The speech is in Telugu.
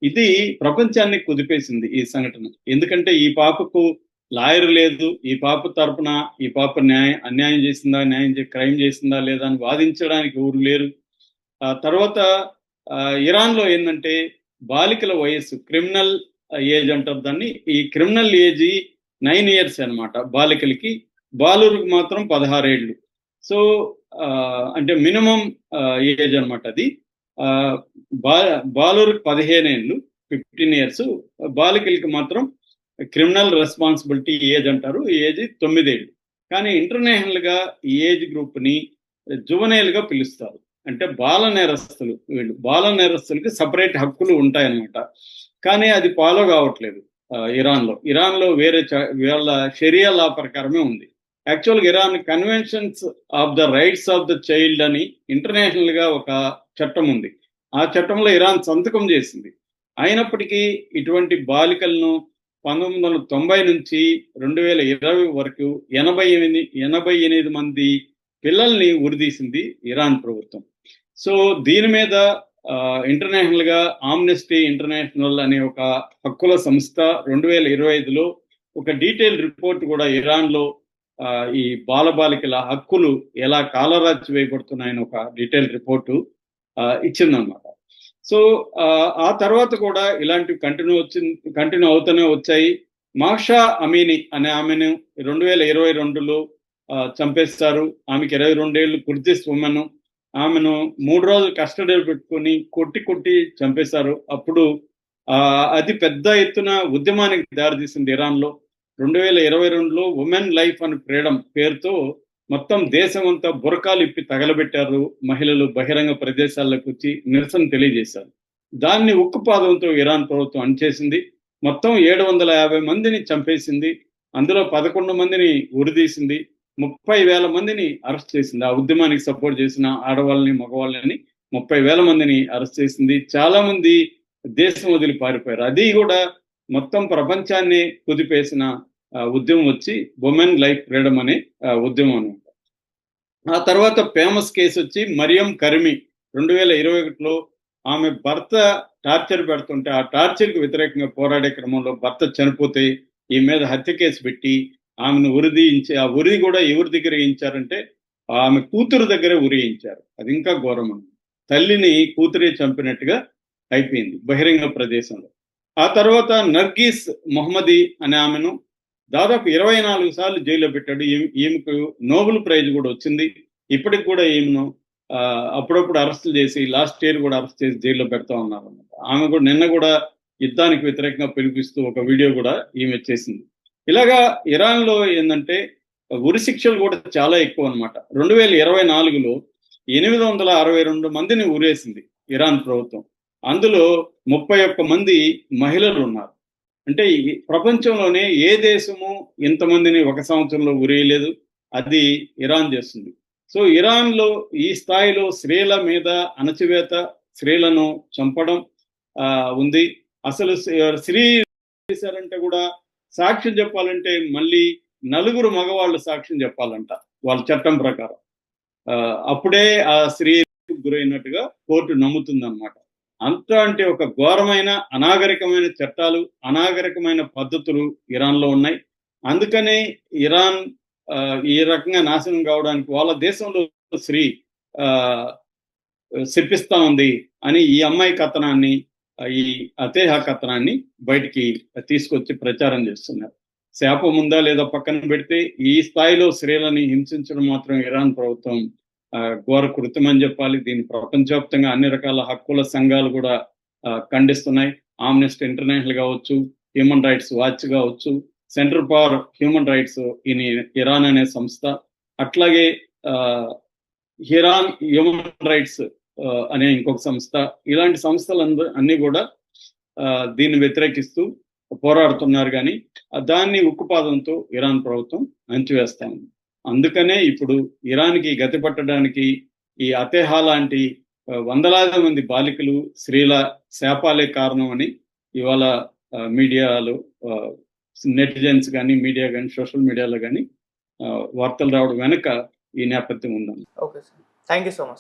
ఇది ప్రపంచాన్ని కుదిపేసింది ఈ సంఘటన. ఎందుకంటే ఈ పాపకు లాయర్ లేదు. ఈ పాప తరపున ఈ పాప అన్యాయం చేసిందా, క్రైమ్ చేసిందా లేదా అని వాదించడానికి ఎవరు లేరు. తర్వాత ఇరాన్‌లో ఏందంటే బాలికల వయస్సు క్రిమినల్ ఏజ్ అంటారు దాన్ని. ఈ క్రిమినల్ ఏజ్ 9 ఇయర్స్ అన్నమాట బాలికలకి. బాలురికి మాత్రం 16 ఏళ్ళు. సో, అంటే మినిమమ్ ఏజ్ అన్నమాట అది. ఆహ్, బా బాలురికి 15 ఏళ్ళు 15 ఇయర్స్. బాలికలకి మాత్రం క్రిమినల్ రెస్పాన్సిబిలిటీ ఏజ్ అంటారు. ఈ ఏజ్ 9 ఏళ్ళు. కానీ ఇంటర్నేషనల్‌గా ఈ ఏజ్ గ్రూప్‌ని జువెనైల్‌గా పిలుస్తారు. అంటే బాల నేరస్తులు వీళ్ళు. బాల నేరస్తులకి సెపరేట్ హక్కులు ఉంటాయన్నమాట. కానీ అది ఫాలో కావట్లేదు ఇరాన్‌లో. ఇరాన్‌లో వేరే వీళ్ళ షరియా లా ప్రకారమే ఉంది. యాక్చువల్‌గా Iran conventions of the rights of the child అని ఇంటర్నేషనల్‌గా ఒక చట్టం ఉంది. ఆ చట్టంలో ఇరాన్ సంతకం చేసింది. అయినప్పటికీ ఇటువంటి బాలికలను 1990 నుంచి 2020 వరకు 88 మంది పిల్లల్ని ఉరిదీసింది ఇరాన్ ప్రభుత్వం. సో దీని మీద ఇంటర్నేషనల్‌గా ఆమ్నెస్టీ ఇంటర్నేషనల్ అనే ఒక హక్కుల సంస్థ 2025లో ఒక డీటెయిల్ రిపోర్ట్ కూడా ఇరాన్‌లో ఈ బాలబాలికల హక్కులు ఎలా కాలరాచి వేయబడుతున్నాయని ఒక డీటెయిల్ రిపోర్టు ఇచ్చిందనమాట. సో ఆ తర్వాత కూడా ఇలాంటివి కంటిన్యూ అవుతూనే వచ్చాయి. మాషా అమీని అనే ఆమెను 2022లో చంపేస్తారు. ఆమెకి 22 ఏళ్ళు కుర్దిష్ ఉమెన్. ఆమెను 3 రోజులు కస్టడీలో పెట్టుకొని కొట్టి చంపేశారు. అప్పుడు అది పెద్ద ఎత్తున ఉద్యమానికి దారితీసింది ఇరాన్‌లో. 2022లో ఉమెన్ లైఫ్ అండ్ ఫ్రీడమ్ పేరుతో మొత్తం దేశం అంతా బురకాలు ఇప్పి తగలబెట్టారు. మహిళలు బహిరంగ ప్రదేశాల్లోకి వచ్చి నిరసన తెలియజేశారు. దాన్ని ఉక్కుపాదంతో ఇరాన్ ప్రభుత్వం అణిచేసింది. మొత్తం 750 మందిని చంపేసింది. అందులో 11 మందిని ఉరిదీసింది. 30,000 మందిని అరెస్ట్ చేసింది. ఆ ఉద్యమానికి సపోర్ట్ చేసిన ఆడవాళ్ళని, మగవాళ్ళని 30,000 మందిని అరెస్ట్ చేసింది. చాలా మంది దేశం వదిలి పారిపోయారు. అది కూడా మొత్తం ప్రపంచాన్ని కుదిపేసిన ఉద్యమం వచ్చి ఉమెన్ లైఫ్ ఫ్రీడమ్ అనే ఉద్యమం అనమాట. ఆ తర్వాత ఫేమస్ కేసు వచ్చి మరియం కరిమి 2021లో ఆమె భర్త టార్చర్ పెడుతుంటే ఆ టార్చర్కి వ్యతిరేకంగా పోరాడే క్రమంలో భర్త చనిపోతే ఈ మీద హత్య కేసు పెట్టి ఆమెను ఉరిదీయించి ఆ ఉరి కూడా ఎవరి దగ్గర వేయించారంటే ఆమె కూతురు దగ్గరే ఉరియించారు. అది ఇంకా ఘోరం. తల్లిని కూతురే చంపినట్టుగా అయిపోయింది బహిరంగ ప్రదేశంలో. ఆ తర్వాత నర్గీస్ మొహమ్మదీ అనే ఆమెను దాదాపు 24 సార్లు జైల్లో పెట్టాడు. ఈమెకు నోబెల్ ప్రైజ్ కూడా వచ్చింది. ఇప్పటికి కూడా ఈమెను అప్పుడప్పుడు అరెస్టులు చేసి లాస్ట్ ఇయర్ కూడా అరెస్ట్ చేసి జైల్లో పెడతా ఉన్నారు అన్నమాట. ఆమె కూడా నిన్న కూడా యుద్ధానికి వ్యతిరేకంగా పిలిపిస్తూ ఒక వీడియో కూడా ఈమె చేసింది. ఇలాగా ఇరాన్లో ఏంటంటే ఉరి శిక్షలు కూడా చాలా ఎక్కువ అనమాట. 2024లో 862 మందిని ఉరేసింది ఇరాన్ ప్రభుత్వం. అందులో 31 మంది మహిళలు ఉన్నారు. అంటే ఈ ప్రపంచంలోనే ఏ దేశము ఇంతమందిని ఒక సంవత్సరంలో ఉరేయలేదు. అది ఇరాన్ చేస్తుంది. సో ఇరాన్‌లో ఈ స్థాయిలో స్త్రీల మీద అణచివేత, స్త్రీలను చంపడం ఉంది. అసలు స్త్రీ చేశారంటే కూడా సాక్ష్యం చెప్పాలంటే మళ్ళీ నలుగురు మగవాళ్ళు సాక్ష్యం చెప్పాలంట వాళ్ళ చట్టం ప్రకారం. అప్పుడే ఆ స్త్రీ గురైనట్టుగా కోర్టు నమ్ముతుందన్నమాట. అంత అంటే ఒక ఘోరమైన అనాగరికమైన చట్టాలు, అనాగరికమైన పద్ధతులు ఇరాన్‌లో ఉన్నాయి. అందుకనే ఇరాన్ ఈ రకంగా నాశనం కావడానికి వాళ్ళ దేశంలో స్త్రీ శపిస్తా ఉంది అని ఈ అమ్మాయి కథనాన్ని, ఈ అతేహ కథనాన్ని బయటికి తీసుకొచ్చి ప్రచారం చేస్తున్నారు. శాపం ఉందా లేదా పక్కన పెడితే ఈ స్థాయిలో స్త్రీలని హింసించడం మాత్రం ఇరాన్ ప్రభుత్వం ఘోర కృత్యం అని చెప్పాలి. దీన్ని ప్రపంచవ్యాప్తంగా అన్ని రకాల హక్కుల సంఘాలు కూడా ఖండిస్తున్నాయి. ఆమ్నెస్టీ ఇంటర్నేషనల్ కావచ్చు, హ్యూమన్ రైట్స్ వాచ్ కావచ్చు, centre for human rights in Iran అనే సంస్థ, అట్లాగే ఇరాన్ హ్యూమన్ రైట్స్ అనే ఇంకొక సంస్థ, ఇలాంటి సంస్థలు అన్ని కూడా దీన్ని వ్యతిరేకిస్తూ పోరాడుతున్నారు. కానీ దాన్ని ఉక్కుపాదంతో ఇరాన్ ప్రభుత్వం అణచివేస్తా ఉంది. అందుకనే ఇప్పుడు ఇరాన్కి గతి పట్టడానికి ఈ అతేహా లాంటి వందలాది మంది బాలికలు, స్త్రీల శాపాలే కారణం అని ఇవాళ మీడియాలో నెటిజన్స్ కానీ, మీడియా కానీ, సోషల్ మీడియాలో కానీ వార్తలు రావడం వెనక ఈ నేపథ్యం ఉందండి. Okay sir, thank you so much.